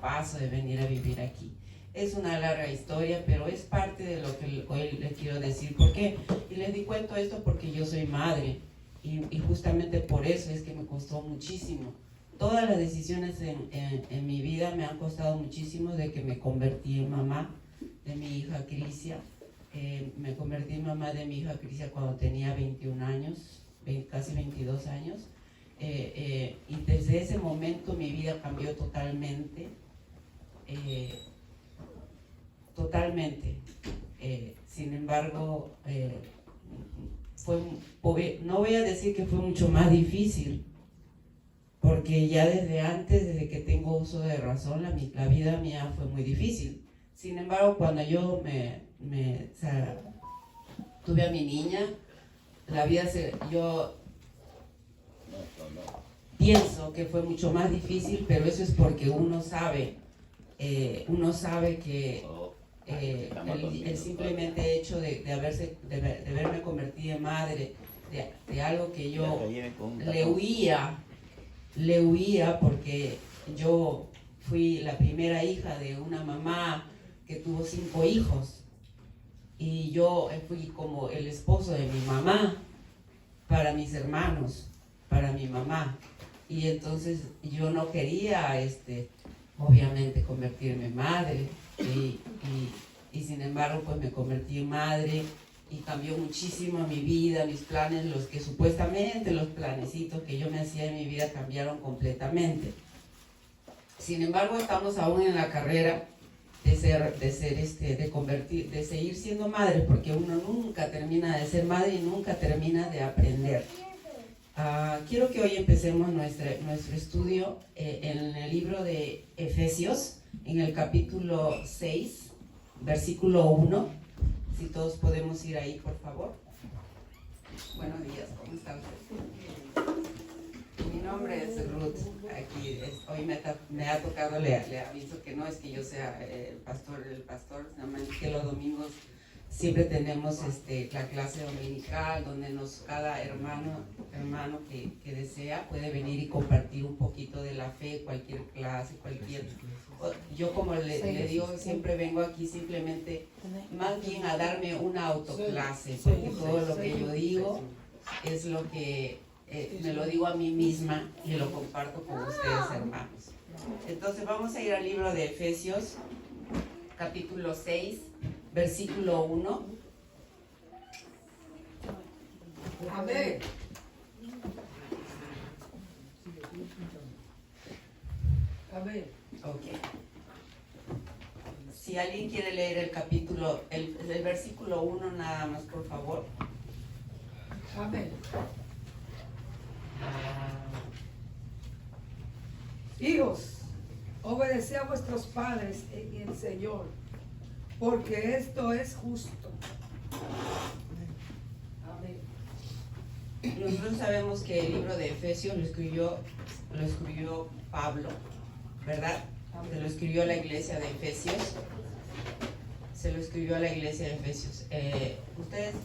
paso de venir a vivir aquí. Es una larga historia, pero es parte de lo que hoy les quiero decir. ¿Por qué? Y les cuento esto porque yo soy madre y justamente por eso es que me costó muchísimo. Todas las decisiones en mi vida me han costado muchísimo, de que me convertí en mamá de mi hija Crisia. Me convertí en mamá de mi hija Crisia cuando tenía 21 años, casi 22 años. Y desde ese momento mi vida cambió totalmente. Sin embargo, no voy a decir que fue mucho más difícil, porque ya desde antes, desde que tengo uso de razón, la vida mía fue muy difícil. Sin embargo, cuando yo tuve a mi niña, yo pienso que fue mucho más difícil, pero eso es porque uno sabe que el simplemente hecho de verme convertida en madre de algo que yo le huía, porque yo fui la primera hija de una mamá que tuvo 5 hijos, y yo fui como el esposo de mi mamá para mis hermanos, para mi mamá, y entonces yo no quería obviamente convertirme en madre, y sin embargo pues me convertí en madre y cambió muchísimo mi vida, mis planes, los planecitos que yo me hacía en mi vida cambiaron completamente. Sin embargo, estamos aún en la carrera de seguir siendo madre, porque uno nunca termina de ser madre y nunca termina de aprender. Quiero que hoy empecemos nuestro estudio en el libro de Efesios, en el capítulo 6, versículo 1. Si todos podemos ir ahí, por favor. Buenos días, ¿cómo están ustedes? Mi nombre es Ruth. Aquí hoy me ha tocado, le aviso que no es que yo sea el pastor, nada más que los domingos siempre tenemos la clase dominical, donde cada hermano que desea puede venir y compartir un poquito de la fe, cualquier clase, yo como le digo, siempre vengo aquí simplemente más bien a darme una autoclase, porque todo lo que yo digo es lo que me lo digo a mí misma y lo comparto con ustedes, hermanos. Entonces vamos a ir al libro de Efesios, capítulo 6, versículo 1. Amén. Amén. Ok. Si alguien quiere leer el versículo 1 nada más, por favor. Amén. Hijos, obedeced a vuestros padres en el Señor, porque esto es justo. Amén. Nosotros sabemos que el libro de Efesios lo escribió Pablo, ¿verdad? Se lo escribió a la iglesia de Efesios. Ustedes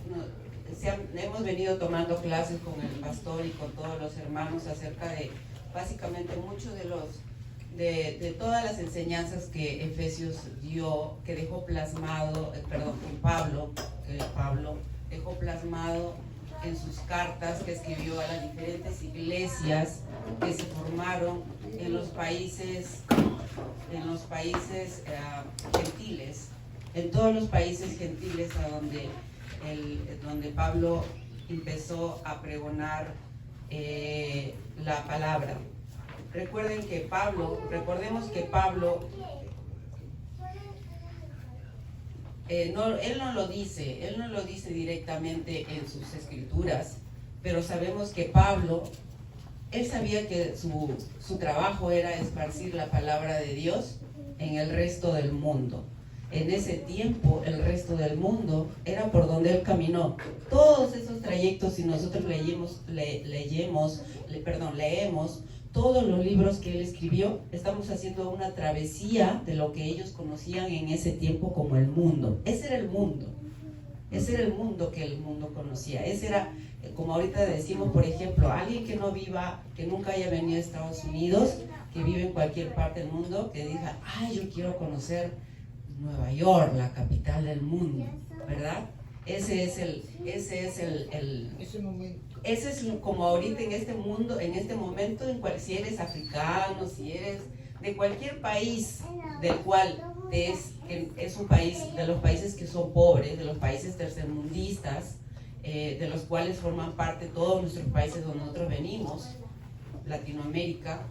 hemos venido tomando clases con el pastor y con todos los hermanos acerca de básicamente muchos de todas las enseñanzas que Efesios dio, que dejó plasmado, que Pablo dejó plasmado en sus cartas que escribió a las diferentes iglesias que se formaron en los países gentiles, en todos los países gentiles a donde Pablo empezó a pregonar la palabra. Recordemos que Pablo él no lo dice directamente en sus escrituras, pero sabemos que Pablo, él sabía que su trabajo era esparcir la palabra de Dios en el resto del mundo. En ese tiempo, el resto del mundo era por donde él caminó. Todos esos trayectos, si nosotros leemos todos los libros que él escribió, estamos haciendo una travesía de lo que ellos conocían en ese tiempo como el mundo. Ese era el mundo que el mundo conocía. Ese era, como ahorita decimos, por ejemplo, alguien que no viva, que nunca haya venido a Estados Unidos, que vive en cualquier parte del mundo que diga, ay, yo quiero conocer Nueva York, la capital del mundo, ¿verdad? Ese es como ahorita en este mundo, en este momento, si eres africano, si eres de cualquier país del cual es un país, de los países que son pobres, de los países tercermundistas, de los cuales forman parte todos nuestros países donde nosotros venimos, Latinoamérica,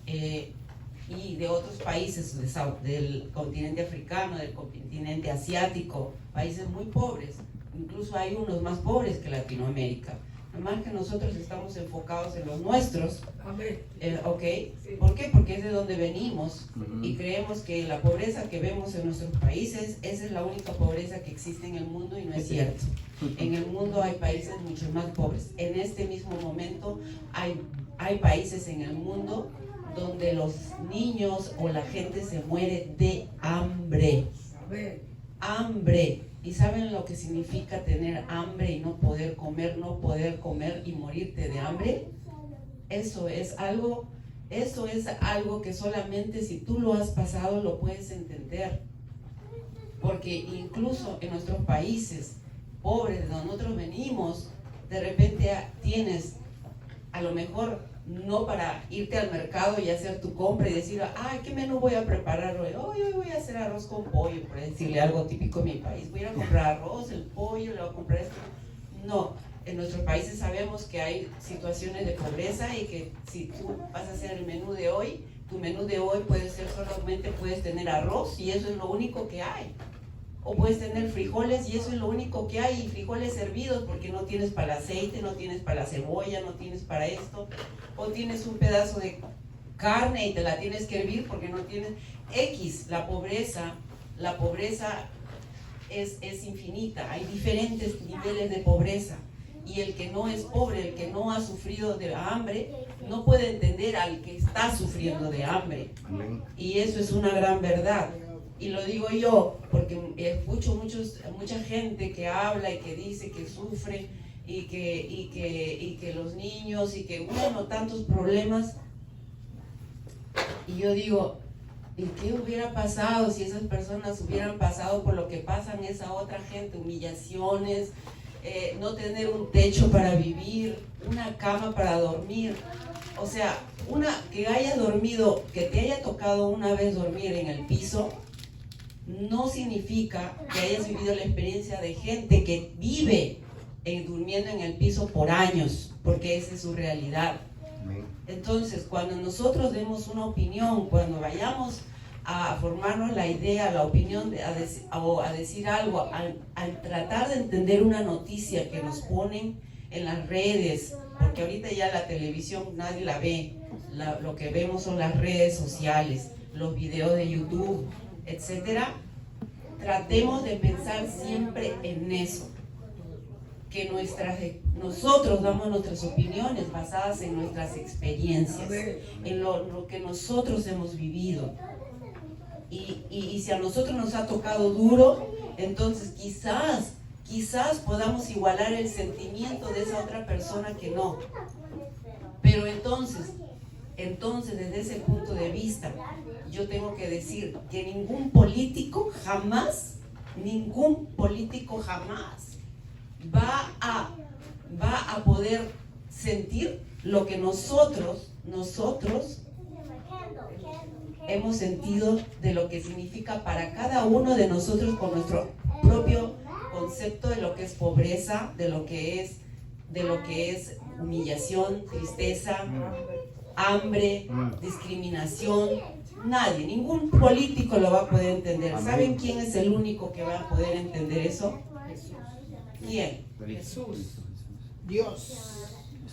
y de otros países del continente africano, del continente asiático, países muy pobres, incluso hay unos más pobres que Latinoamérica. Nomás que nosotros estamos enfocados en los nuestros. Amén. ¿Ok? Sí. ¿Por qué? Porque es de donde venimos y creemos que la pobreza que vemos en nuestros países, esa es la única pobreza que existe en el mundo y no es cierto. En el mundo hay países mucho más pobres. En este mismo momento hay países en el mundo donde los niños o la gente se muere de hambre. Amén. Hambre. ¿Y saben lo que significa tener hambre y no poder comer y morirte de hambre? Eso es algo que solamente si tú lo has pasado lo puedes entender. Porque incluso en nuestros países pobres, de donde nosotros venimos, de repente tienes, a lo mejor, no para irte al mercado y hacer tu compra y decir, ay, ¿qué menú voy a preparar hoy? Hoy voy a hacer arroz con pollo, por decirle algo típico en mi país. Voy a ir a comprar arroz, el pollo, le voy a comprar esto. No, en nuestros países sabemos que hay situaciones de pobreza y que si tú vas a hacer el menú de hoy, tu menú de hoy puede ser solamente, puedes tener arroz y eso es lo único que hay. O puedes tener frijoles y eso es lo único que hay, y frijoles hervidos porque no tienes para el aceite, no tienes para la cebolla, no tienes para esto. O tienes un pedazo de carne y te la tienes que hervir porque no tienes X. La pobreza es infinita, hay diferentes niveles de pobreza. Y el que no es pobre, el que no ha sufrido de hambre, no puede entender al que está sufriendo de hambre. Y eso es una gran verdad. Y lo digo yo porque escucho mucha gente que habla y que dice que sufre y que los niños y que bueno, tantos problemas. Y yo digo, ¿y qué hubiera pasado si esas personas hubieran pasado por lo que pasan esa otra gente? Humillaciones, no tener un techo para vivir, una cama para dormir. O sea, que hayas dormido, que te haya tocado una vez dormir en el piso, no significa que hayas vivido la experiencia de gente que vive durmiendo en el piso por años, porque esa es su realidad. Entonces, cuando nosotros demos una opinión, cuando vayamos a formarnos la idea, la opinión, a decir algo, a tratar de entender una noticia que nos ponen en las redes, porque ahorita ya la televisión nadie la ve, lo que vemos son las redes sociales, los videos de YouTube, etcétera. Tratemos de pensar siempre en eso, que nosotros damos nuestras opiniones basadas en nuestras experiencias, en lo que nosotros hemos vivido. Y si a nosotros nos ha tocado duro, entonces quizás podamos igualar el sentimiento de esa otra persona que no. Pero entonces desde ese punto de vista, yo tengo que decir que ningún político jamás va a poder sentir lo que nosotros hemos sentido, de lo que significa para cada uno de nosotros con nuestro propio concepto de lo que es pobreza, de lo que es humillación, tristeza, hambre, discriminación. Nadie, ningún político lo va a poder entender. ¿Saben quién es el único que va a poder entender eso? ¿Quién? Jesús. Dios.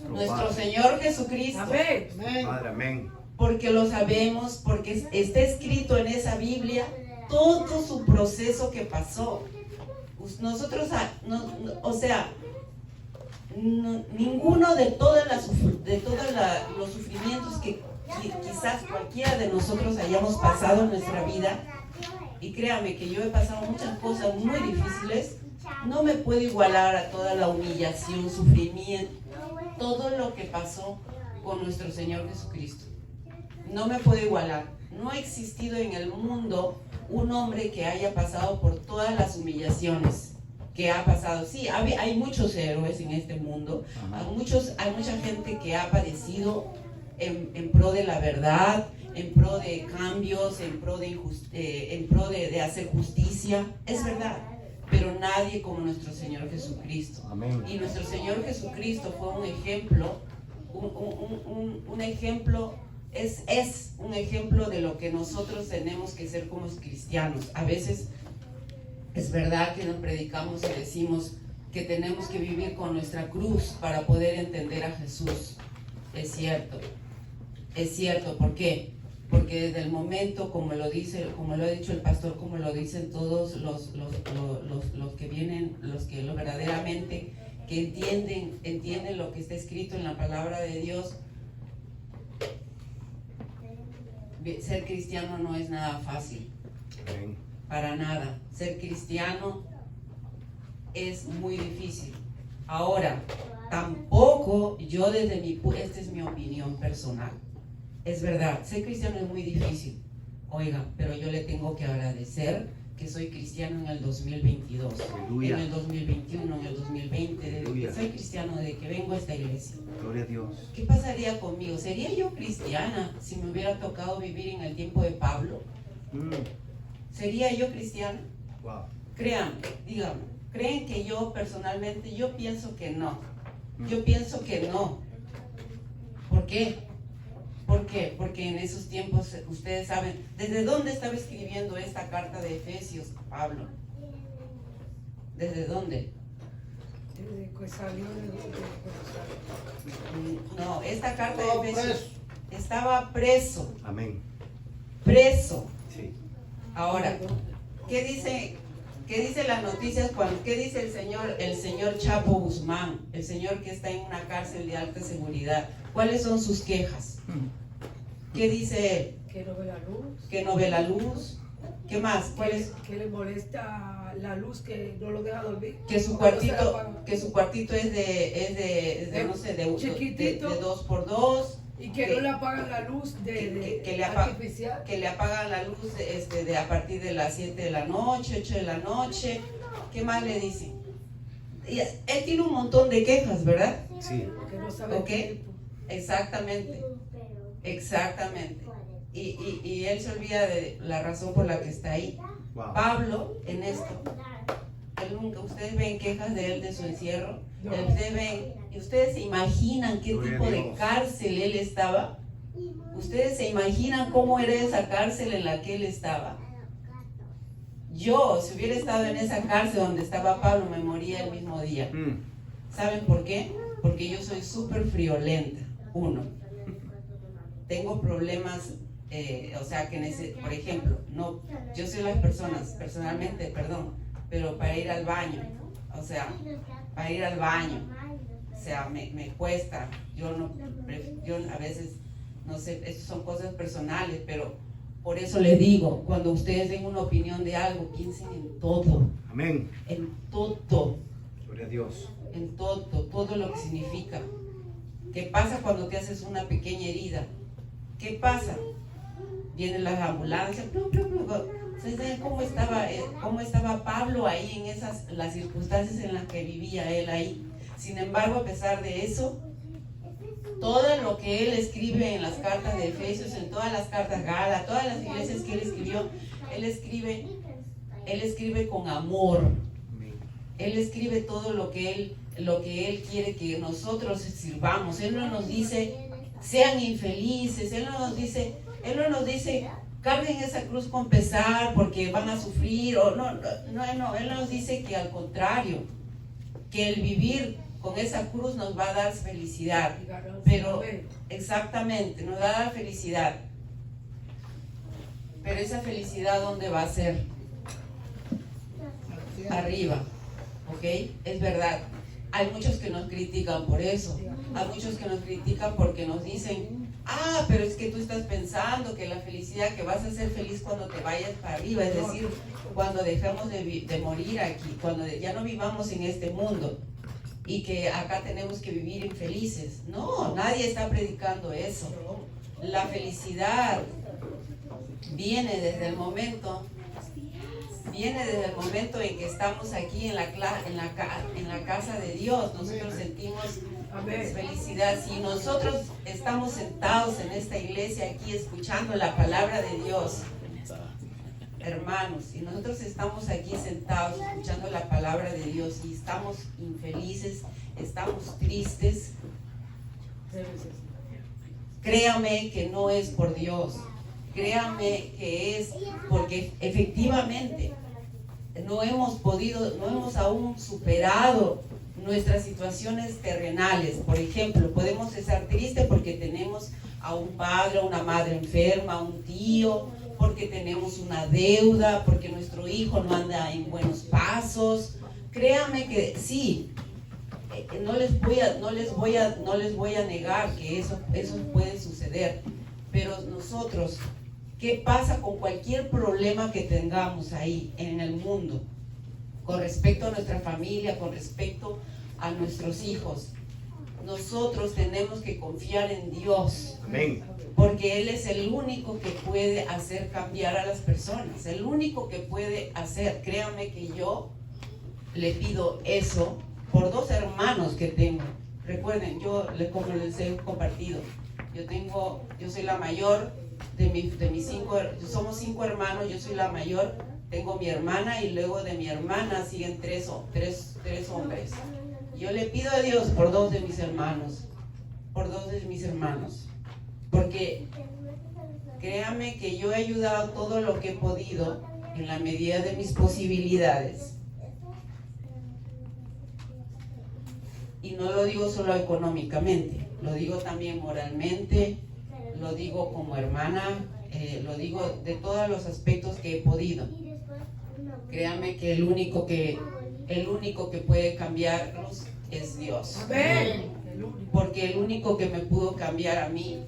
Nuestro Señor Jesucristo. Amén. Padre, amén. Porque lo sabemos, porque está escrito en esa Biblia todo su proceso que pasó. Nosotros, ninguno de todos los sufrimientos que quizás cualquiera de nosotros hayamos pasado en nuestra vida, y créame que yo he pasado muchas cosas muy difíciles, no me puedo igualar a toda la humillación, sufrimiento, todo lo que pasó con nuestro Señor Jesucristo. No me puedo igualar. No ha existido en el mundo un hombre que haya pasado por todas las humillaciones que ha pasado. Sí, hay muchos héroes en este mundo, hay mucha gente que ha padecido en pro de la verdad, en pro de cambios, en pro de hacer justicia. Es verdad, pero nadie como nuestro Señor Jesucristo. Amén. Y nuestro Señor Jesucristo fue un ejemplo, un ejemplo. Es un ejemplo de lo que nosotros tenemos que ser como cristianos. A veces es verdad que nos predicamos y decimos que tenemos que vivir con nuestra cruz para poder entender a Jesús. Es cierto. ¿Por qué? Porque desde el momento, como lo ha dicho el pastor, como lo dicen todos los que vienen, los que verdaderamente que entienden lo que está escrito en la palabra de Dios. Ser cristiano no es nada fácil. Amén. Para nada. Ser cristiano es muy difícil. Ahora, tampoco yo esta es mi opinión personal. Es verdad, ser cristiano es muy difícil. Oiga, pero yo le tengo que agradecer que soy cristiano en el 2022, Aleluya. en el 2021, en el 2020. Aleluya. Soy cristiano desde que vengo a esta iglesia. Gloria a Dios. ¿Qué pasaría conmigo? ¿Sería yo cristiana si me hubiera tocado vivir en el tiempo de Pablo? ¿Sería yo cristiana? Wow. Créanme, díganme. ¿Creen que yo personalmente, yo pienso que no? Yo pienso que no. ¿Por qué? ¿Por qué? Porque en esos tiempos, ustedes saben, ¿desde dónde estaba escribiendo esta carta de Efesios, Pablo? ¿Desde dónde? Desde que salió No, esta carta de Estaba Efesios preso. estaba preso. Amén. Preso. Sí. Ahora, ¿qué dice las noticias? ¿Qué dice el señor Chapo Guzmán, el señor que está en una cárcel de alta seguridad? ¿Cuáles son sus quejas? ¿Qué dice él? que no ve la luz. Que no ve la luz. ¿Qué más? ¿Cuál es? Que le molesta la luz, que no lo deja dormir. Que su cuartito es de no sé, de chiquitito. de 2x2. Y que no le apagan la luz artificial. Que le apagan la luz de a partir de las 7 de la noche, 8 de la noche. ¿Qué más le dicen? Él tiene un montón de quejas, ¿verdad? Sí. Que no sabe Ok. qué tipo. Exactamente. Y él se olvida de la razón por la que está ahí. Wow. Pablo, en esto, ustedes ven quejas de él de su encierro. No. Ustedes se imaginan qué Gloria tipo a de Dios. cárcel él estaba. Ustedes se imaginan cómo era esa cárcel en la que él estaba. Yo, si hubiera estado en esa cárcel donde estaba Pablo, me moría el mismo día. ¿Saben por qué? Porque yo soy súper friolenta. Uno, tengo problemas, o sea, por ejemplo, no, yo soy las personas, personalmente, pero para ir al baño, o sea, me cuesta, yo a veces, no sé, estas son cosas personales, pero por eso les digo, cuando ustedes den una opinión de algo, piensen en todo, Amén. en todo. Gloria a Dios. En todo lo que significa. ¿Qué pasa cuando te haces una pequeña herida? ¿Qué pasa? Vienen las ambulancias. ¿Saben cómo estaba Pablo ahí en las circunstancias en las que vivía él ahí? Sin embargo, a pesar de eso, todo lo que él escribe en las cartas de Efesios, en todas las cartas Gálatas, todas las iglesias que él escribió, él escribe con amor. Amén. Él escribe todo lo que él quiere que nosotros sirvamos. Él no nos dice, sean infelices. Él no nos dice, carguen esa cruz con pesar porque van a sufrir. Él nos dice que al contrario, que el vivir con esa cruz nos va a dar felicidad. Pero, exactamente, nos va a dar felicidad. Pero esa felicidad, ¿dónde va a ser? Arriba. ¿Ok? Es verdad. Hay muchos que nos critican por eso. Hay muchos que nos critican porque nos dicen, pero es que tú estás pensando que la felicidad, que vas a ser feliz cuando te vayas para arriba, es decir, cuando dejemos de morir aquí, cuando ya no vivamos en este mundo y que acá tenemos que vivir infelices. No, nadie está predicando eso. La felicidad viene desde el momento en que estamos aquí en la casa de Dios. Nosotros sentimos felicidad. Si nosotros estamos sentados en esta iglesia aquí escuchando la palabra de Dios, hermanos, si nosotros estamos aquí sentados escuchando la palabra de Dios y estamos infelices, estamos tristes, créame que no es por Dios. Créame que es porque efectivamente no hemos aún superado nuestras situaciones terrenales. Por ejemplo, podemos estar tristes porque tenemos a un padre, a una madre enferma, a un tío, porque tenemos una deuda, porque nuestro hijo no anda en buenos pasos. Créame que sí, no les voy a negar que eso puede suceder, pero nosotros, ¿qué pasa con cualquier problema que tengamos ahí en el mundo? Con respecto a nuestra familia, con respecto a nuestros hijos. Nosotros tenemos que confiar en Dios. Amén. Porque Él es el único que puede hacer cambiar a las personas. El único que puede hacer. Créanme que yo le pido eso por 2 hermanos que tengo. Recuerden, como les he compartido, yo soy la mayor de mis 5, somos 5 hermanos, yo soy la mayor, tengo mi hermana y luego de mi hermana siguen 3 hombres. Yo le pido a Dios por 2 de mis hermanos, porque créame que yo he ayudado todo lo que he podido en la medida de mis posibilidades. Y no lo digo solo económicamente, lo digo también moralmente, lo digo como hermana, lo digo de todos los aspectos que he podido. Créame que el único que puede cambiarlos es Dios. Amén. Porque el único que me pudo cambiar a mí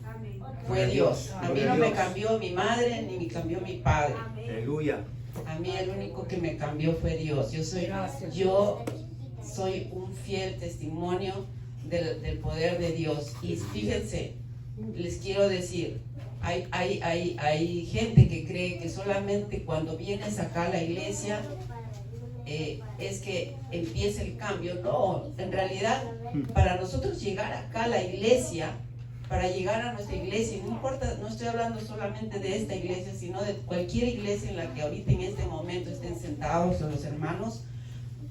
fue Dios. A mí no me cambió mi madre ni me cambió mi padre. Aleluya. A mí el único que me cambió fue Dios. Yo soy un fiel testimonio del poder de Dios. Y fíjense, les quiero decir, hay gente que cree que solamente cuando vienes acá a la iglesia es que empieza el cambio. No, en realidad, para nosotros llegar acá a la iglesia, para llegar a nuestra iglesia, no importa, no estoy hablando solamente de esta iglesia, sino de cualquier iglesia en la que ahorita en este momento estén sentados los hermanos,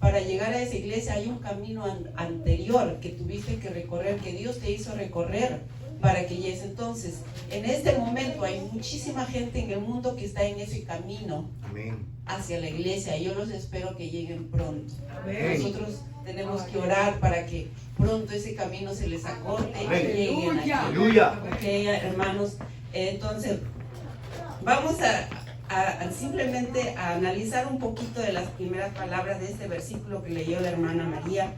para llegar a esa iglesia hay un camino anterior que tuviste que recorrer, que Dios te hizo recorrer para que llegues. Entonces, en este momento hay muchísima gente en el mundo que está en ese camino. Amén. Hacia la iglesia. Yo los espero que lleguen pronto. Amén. Nosotros tenemos que orar para que pronto ese camino se les acorte y Amén. lleguen aquí. Aleluya. Ok, hermanos, entonces vamos a simplemente a analizar un poquito de las primeras palabras de este versículo que leyó la hermana María,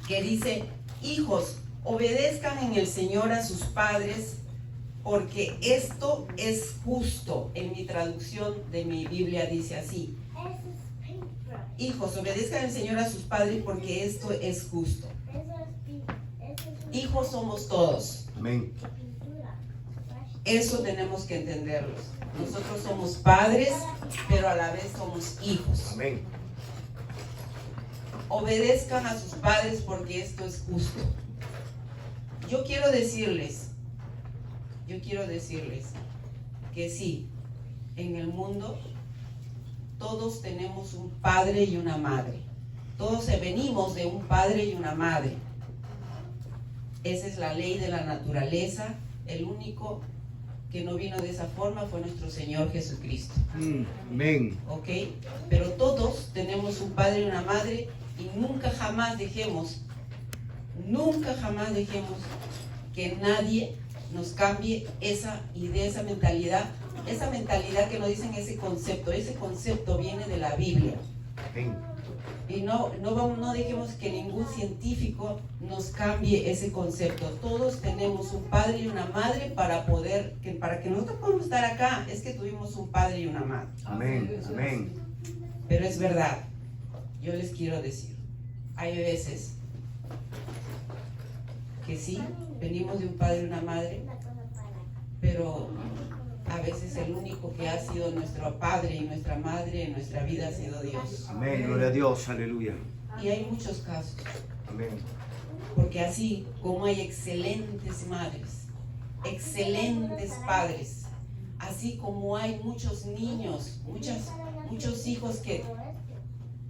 que dice: hijos, obedezcan en el Señor a sus padres, porque esto es justo. En mi traducción de mi Biblia dice así: hijos, obedezcan al Señor a sus padres, porque esto es justo. Hijos somos todos. Amén. Eso tenemos que entenderlo. Nosotros somos padres, pero a la vez somos hijos. Amén. Obedezcan a sus padres porque esto es justo. Yo quiero decirles que sí, en el mundo todos tenemos un padre y una madre. Todos venimos de un padre y una madre. Esa es la ley de la naturaleza. El único que no vino de esa forma fue nuestro Señor Jesucristo. Amén. ¿Ok? Pero todos tenemos un padre y una madre, y nunca jamás dejemos que nadie nos cambie esa idea, esa mentalidad que nos dicen ese concepto viene de la Biblia. Amén. Y no dejemos que ningún científico nos cambie ese concepto. Todos tenemos un padre y una madre para que nosotros podamos estar acá, es que tuvimos un padre y una madre. Amén. Amén. Pero es verdad, yo les quiero decir, hay veces que sí, venimos de un padre y una madre, pero a veces el único que ha sido nuestro padre y nuestra madre en nuestra vida ha sido Dios. Amén. Gloria a Dios. Aleluya. Y hay muchos casos, Amén. porque así como hay excelentes madres, excelentes padres, así como hay muchos niños, muchos hijos que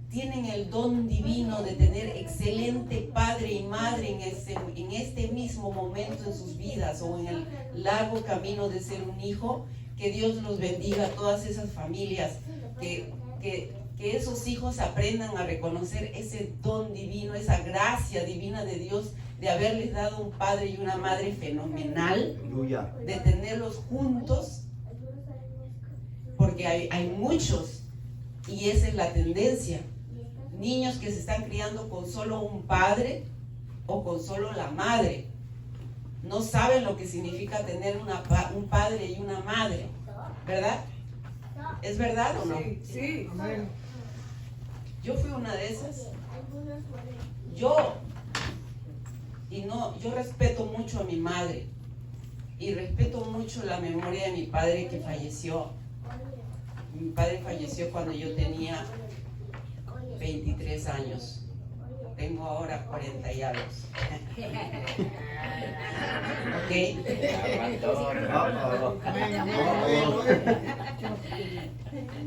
tienen el don divino de tener excelente padre y madre en este mismo momento en sus vidas o en el largo camino de ser un hijo, que Dios los bendiga a todas esas familias, que esos hijos aprendan a reconocer ese don divino, esa gracia divina de Dios, de haberles dado un padre y una madre fenomenal, Aleluya. de tenerlos juntos, porque hay muchos, y esa es la tendencia. Niños que se están criando con solo un padre o con solo la madre. No saben lo que significa tener un padre y una madre, ¿verdad? ¿Es verdad o no? Sí, sí. Amén. Yo fui una de esas. Yo respeto mucho a mi madre y respeto mucho la memoria de mi padre que falleció. Mi padre falleció cuando yo tenía 23 años. Tengo ahora 40 y algo. ¿Ok?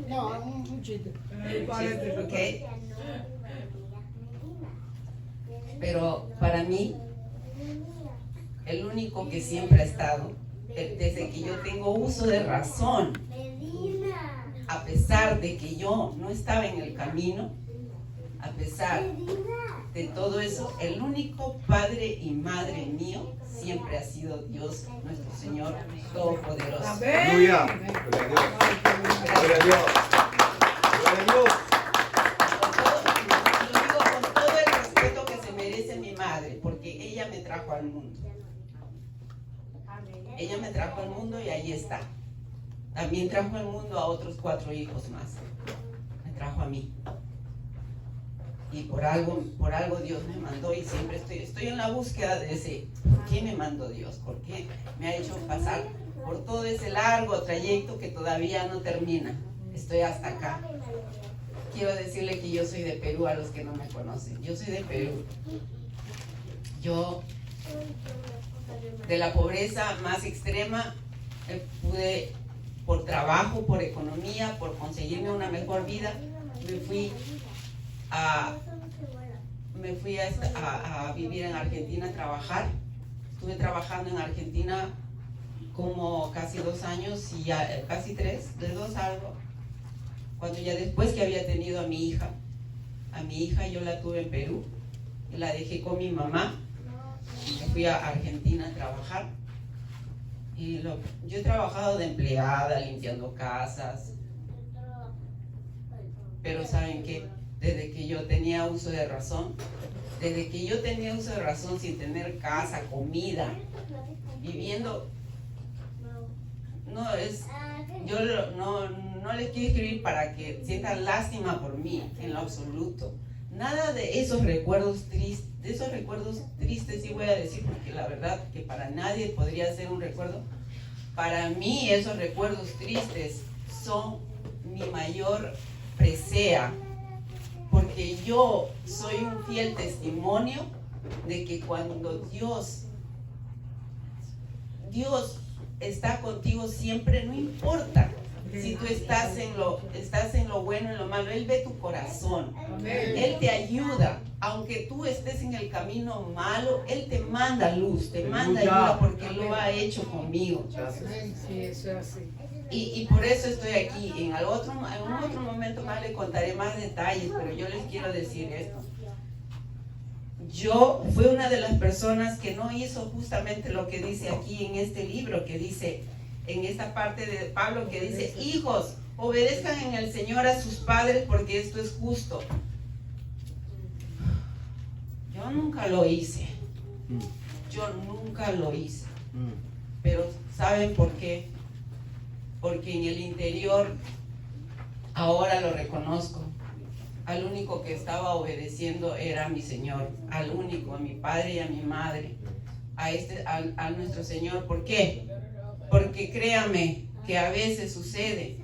No, un chiste. ¿Ok? Pero para mí, el único que siempre ha estado, desde que yo tengo uso de razón, a pesar de que yo no estaba en el camino, a pesar de todo eso, el único padre y madre mío siempre ha sido Dios, nuestro Señor Todopoderoso. Amén. Aleluya. Gloria a Dios. Gloria a Dios. Gloria a Dios. Lo digo con todo el respeto que se merece mi madre, porque ella me trajo al mundo. Ella me trajo al mundo y ahí está. También trajo al mundo a otros 4 hijos más. Me trajo a mí. Y por algo Dios me mandó, y siempre estoy en la búsqueda de ese, ¿por qué me mandó Dios? ¿Por qué me ha hecho pasar por todo ese largo trayecto que todavía no termina? Estoy hasta acá. Quiero decirle que yo soy de Perú a los que no me conocen. Yo soy de Perú. Yo, de la pobreza más extrema, pude, por trabajo, por economía, por conseguirme una mejor vida, me fui a vivir en Argentina, a trabajar. Estuve trabajando en Argentina como casi 2 años, y ya casi 3, de 2 algo. Cuando ya después que había tenido a mi hija yo la tuve en Perú, y la dejé con mi mamá, y me fui a Argentina a trabajar. Y yo he trabajado de empleada, limpiando casas, pero ¿saben qué? Desde que yo tenía uso de razón, sin tener casa, comida, viviendo, yo no les quiero escribir para que sientan lástima por mí, en lo absoluto. Nada de esos recuerdos tristes, sí voy a decir, porque la verdad que para nadie podría ser un recuerdo. Para mí esos recuerdos tristes son mi mayor presea, porque yo soy un fiel testimonio de que cuando Dios está contigo siempre, no importa si tú estás en lo bueno, en lo malo, Él ve tu corazón. Él te ayuda, aunque tú estés en el camino malo, Él te manda luz, te manda ayuda, porque lo ha hecho conmigo. Sí, eso es así. Y por eso estoy aquí. En un otro momento más le contaré más detalles, pero yo les quiero decir esto. Yo fui una de las personas que no hizo justamente lo que dice aquí en este libro, que dice, en esta parte de Pablo, que dice: hijos, obedezcan en el Señor a sus padres, porque esto es justo. Yo nunca lo hice. Pero ¿saben por qué? Porque en el interior, ahora lo reconozco, al único que estaba obedeciendo era a mi Señor, al único, a mi padre y a mi madre, a nuestro Señor. ¿Por qué? porque créame que a veces sucede.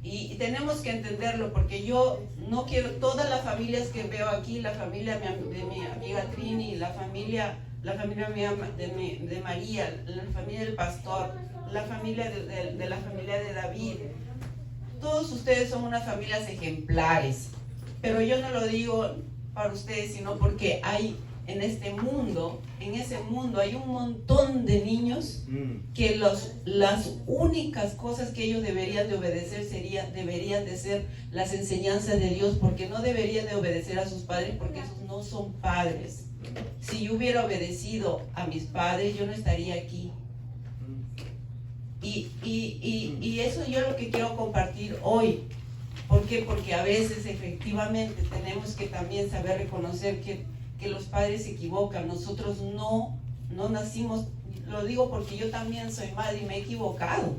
Y tenemos que entenderlo, porque yo no quiero, todas las familias que veo aquí, la familia de mi amiga Trini, la familia mía, de María, la familia del pastor, la familia de la familia de David, todos ustedes son unas familias ejemplares. Pero yo no lo digo para ustedes, sino porque hay en ese mundo hay un montón de niños que las únicas cosas que ellos deberían de obedecer deberían de ser las enseñanzas de Dios, porque no deberían de obedecer a sus padres, porque esos no son padres. Si yo hubiera obedecido a mis padres, yo no estaría aquí. Y eso yo lo que quiero compartir hoy. ¿Por qué? Porque a veces efectivamente tenemos que también saber reconocer que los padres se equivocan. Nosotros no nacimos, lo digo porque yo también soy madre y me he equivocado.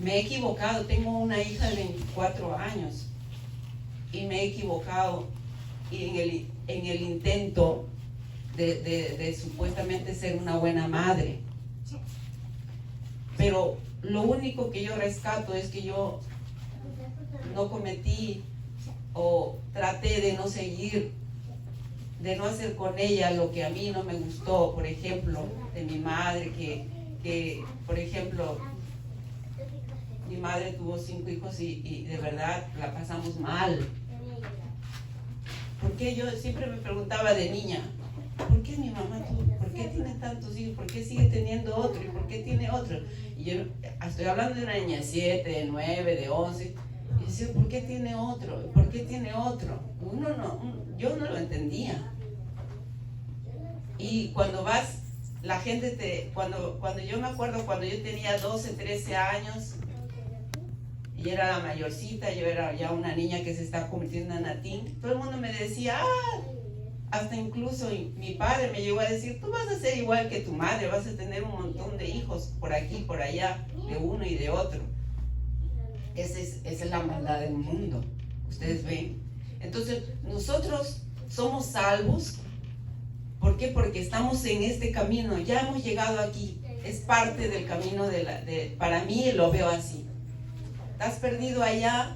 Me he equivocado, tengo una hija de 24 años y me he equivocado en el intento de supuestamente ser una buena madre. Pero lo único que yo rescato es que yo no cometí o traté de no seguir, de no hacer con ella lo que a mí no me gustó, por ejemplo, de mi madre, que por ejemplo, mi madre tuvo 5 hijos y de verdad la pasamos mal. Porque yo siempre me preguntaba de niña, ¿por qué mi mamá por qué tiene tantos hijos? ¿Por qué sigue teniendo otro? ¿Y por qué tiene otro? Y yo estoy hablando de una niña de 7, de 9, de 11. Y decía, ¿por qué tiene otro? ¿Por qué tiene otro? Yo no lo entendía. Y cuando vas, la gente cuando yo me acuerdo cuando yo tenía 12, 13 años, y era la mayorcita, yo era ya una niña que se está convirtiendo en natín, todo el mundo me decía, hasta incluso mi padre me llegó a decir, tú vas a ser igual que tu madre, vas a tener un montón de hijos por aquí, por allá, de uno y de otro. Esa es la maldad del mundo, ustedes ven. Entonces, nosotros somos salvos. ¿Por qué? Porque estamos en este camino, ya hemos llegado aquí, es parte del camino para mí lo veo así. Estás perdido allá,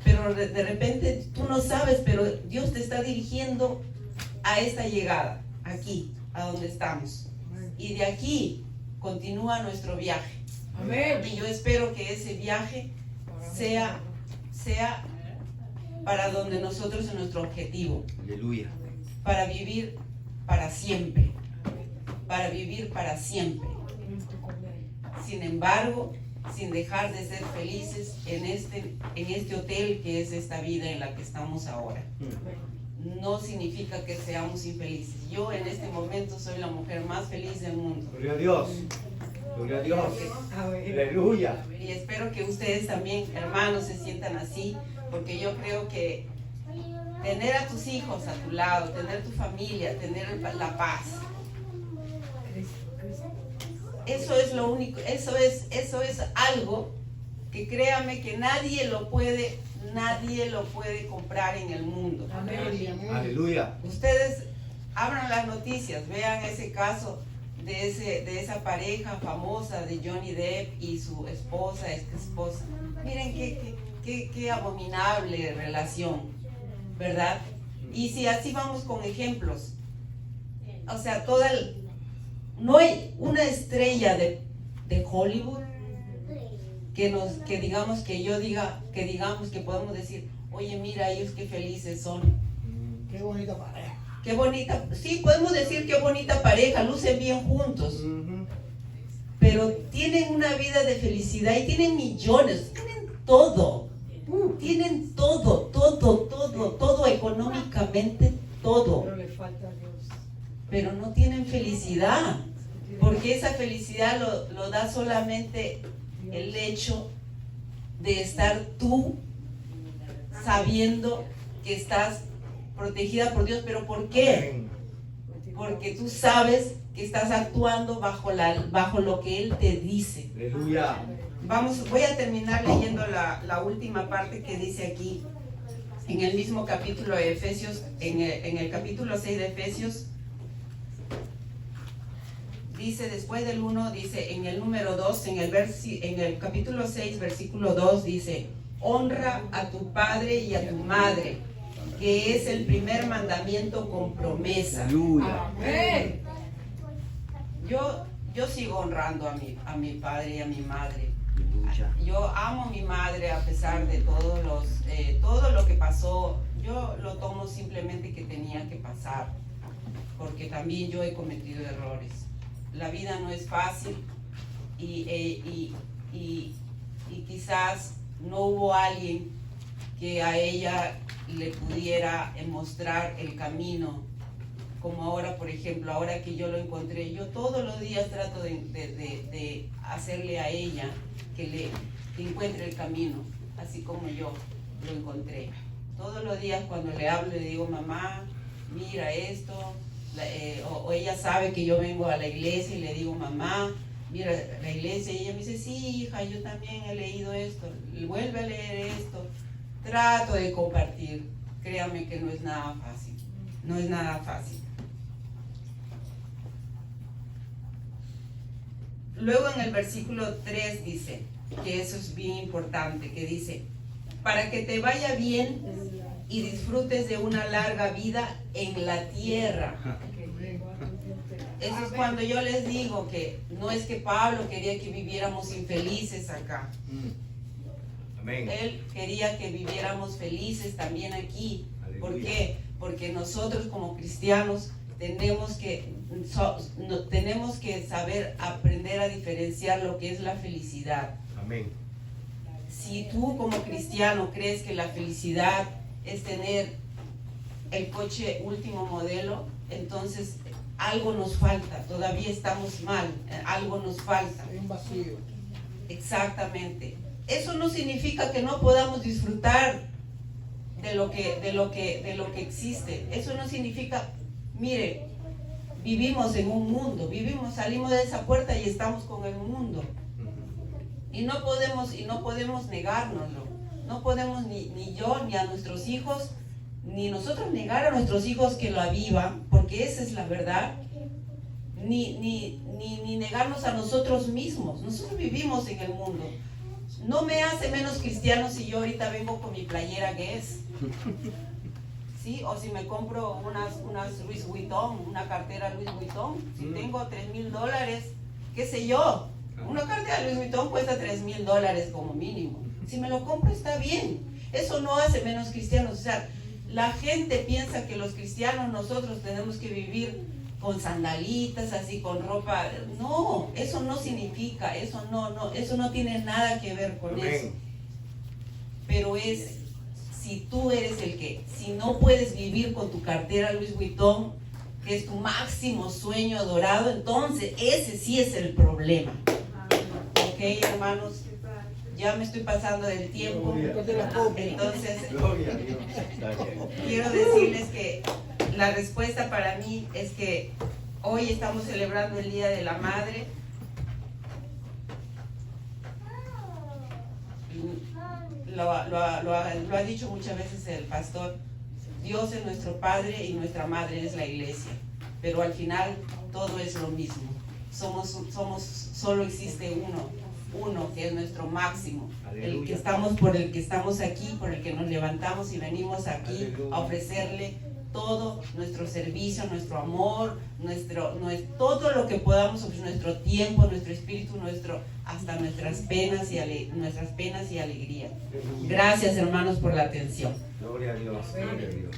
pero de repente tú no sabes, pero Dios te está dirigiendo a esta llegada, aquí, a donde estamos. Y de aquí continúa nuestro viaje. Amén. Y yo espero que ese viaje sea para donde nosotros es nuestro objetivo. Aleluya. Para vivir para siempre. Para vivir para siempre. Sin embargo, sin dejar de ser felices en este hotel que es esta vida en la que estamos ahora. No significa que seamos infelices. Yo en este momento soy la mujer más feliz del mundo. Gloria a Dios. Gloria a Dios. Aleluya. Y espero que ustedes también, hermanos, se sientan así, porque yo creo que tener a tus hijos a tu lado, tener tu familia, tener la paz, eso es lo único, eso es algo que créame que nadie lo puede comprar en el mundo. Amén. Aleluya. Ustedes abran las noticias, vean ese caso de esa pareja famosa de Johnny Depp y su esposa, ex esposa. Miren qué abominable relación, ¿verdad? Y si así vamos con ejemplos, o sea, no hay una estrella de Hollywood que digamos que podemos decir, oye, mira ellos qué felices son. Qué bonita pareja. Qué bonita, sí, podemos decir qué bonita pareja, lucen bien juntos. Pero tienen una vida de felicidad y tienen millones, tienen todo. Tienen todo económicamente, todo. Pero le falta a Dios. Pero no tienen felicidad, porque esa felicidad lo da solamente el hecho de estar tú sabiendo que estás protegida por Dios. ¿Pero por qué? Porque tú sabes que estás actuando bajo lo que Él te dice. Aleluya. Voy a terminar leyendo la última parte que dice aquí, en el mismo capítulo de Efesios, en el capítulo 6 de Efesios, dice después del 1, dice en el número 2, en el capítulo 6, versículo 2, dice: honra a tu padre y a tu madre, que es el primer mandamiento con promesa. Amén. Yo sigo honrando a mi padre y a mi madre. Yo amo a mi madre a pesar de todo lo que pasó. Yo lo tomo simplemente que tenía que pasar, porque también yo he cometido errores. La vida no es fácil y quizás no hubo alguien que a ella le pudiera mostrar el camino, como ahora, por ejemplo, ahora que yo lo encontré. Yo todos los días trato de hacerle a ella que encuentre el camino, así como yo lo encontré. Todos los días cuando le hablo le digo: mamá, mira esto, o ella sabe que yo vengo a la iglesia y le digo: mamá, mira la iglesia, y ella me dice: sí, hija, yo también he leído esto, vuelve a leer esto. Trato de compartir. Créame que no es nada fácil, no es nada fácil. Luego en el versículo 3 dice, que eso es bien importante, que dice: para que te vaya bien y disfrutes de una larga vida en la tierra. Eso es cuando yo les digo que no es que Pablo quería que viviéramos infelices acá. Amén. Él quería que viviéramos felices también aquí. Aleluya. ¿Por qué? Porque nosotros como cristianos tenemos que saber aprender a diferenciar lo que es la felicidad. Amén. Si tú como cristiano crees que la felicidad es tener el coche último modelo, entonces algo nos falta, todavía estamos mal, algo nos falta. Hay un vacío. Exactamente. Eso no significa que no podamos disfrutar de lo que existe. Eso no significa, mire, vivimos en un mundo, salimos de esa puerta y estamos con el mundo. Y no podemos negárnoslo. No podemos ni yo, ni a nuestros hijos, ni nosotros negar a nuestros hijos que lo vivan, porque esa es la verdad. Ni negarnos a nosotros mismos. Nosotros vivimos en el mundo. No me hace menos cristiano si yo ahorita vengo con mi playera Guess, ¿sí? O si me compro unas Louis Vuitton, una cartera Louis Vuitton. Si tengo $3,000, qué sé yo, una cartera Louis Vuitton cuesta $3,000 como mínimo. Si me lo compro está bien. Eso no hace menos cristianos. O sea, la gente piensa que los cristianos nosotros tenemos que vivir con sandalitas, así, con ropa. No, eso no significa, eso no tiene nada que ver con eso. Pero es, si tú eres si no puedes vivir con tu cartera Louis Vuitton, que es tu máximo sueño dorado, entonces ese sí es el problema. Ok, hermanos, ya me estoy pasando del tiempo. Entonces, quiero decirles que la respuesta para mí es que hoy estamos celebrando el Día de la Madre. Lo ha dicho muchas veces el pastor. Dios es nuestro Padre y nuestra Madre es la Iglesia. Pero al final todo es lo mismo. Solo existe uno que es nuestro máximo. El que estamos, por el que estamos aquí, por el que nos levantamos y venimos aquí a ofrecerle todo nuestro servicio, nuestro amor, todo lo que podamos, nuestro tiempo, nuestro espíritu, hasta nuestras penas y alegrías. Gracias, hermanos, por la atención. Gloria a Dios. Gloria a Dios.